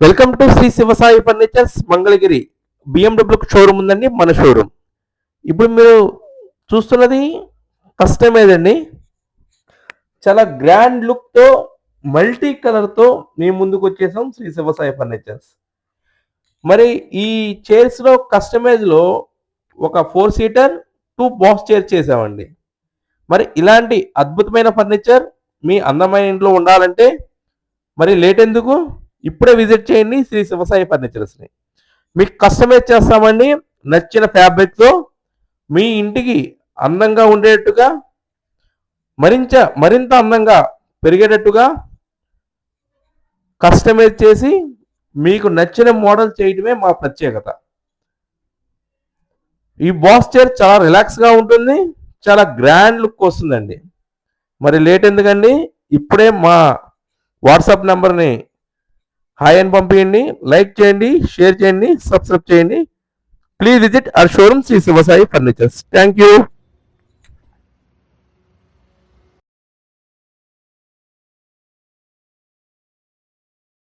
Welcome to Shri Sivasai furnitures Mangalagiri. BMW showroom ఉందండి, మన showroom. ఇప్పుడు మీరు చూస్తున్నది కస్టమైజ్ అండి. చాలా గ్రాండ్ లుక్తో మల్టీ కలర్తో మీ ముందుకు వచ్చేసాం శ్రీ శివసాయి ఫర్నిచర్స్. మరి ఈ చైర్స్లో కస్టమైజ్లో ఒక 4 సీటర్ 2 బాక్స్ చైర్ చేసామండి. మరి ఇలాంటి అద్భుతమైన ఫర్నిచర్ మీ అందమైన ఇంట్లో ఉండాలంటే మరి లేట్ ఎందుకు, ఇప్పుడే విజిట్ చేయండి శ్రీ శివసాయి ఫర్నిచర్స్ని. మీకు కస్టమైజ్ చేస్తామండి. నచ్చిన ఫ్యాబ్రిక్తో మీ ఇంటికి అందంగా ఉండేటట్టుగా, మరింత అందంగా పెరిగేటట్టుగా కస్టమైజ్ చేసి మీకు నచ్చిన మోడల్ చేయడమే మా ప్రత్యేకత. ఈ బాక్స్ చైర్ చాలా రిలాక్స్గా ఉంటుంది, చాలా గ్రాండ్ లుక్ వస్తుందండి. మరి లేట్ ఎందుకండి, ఇప్పుడే మా వాట్సాప్ నెంబర్ని హాయ్ అని పంపించండి, లైక్ చేయండి, షేర్ చేయండి, సబ్స్క్రైబ్ చేయండి. Please visit our showroom Shri Sivasai furnitures. Thank you.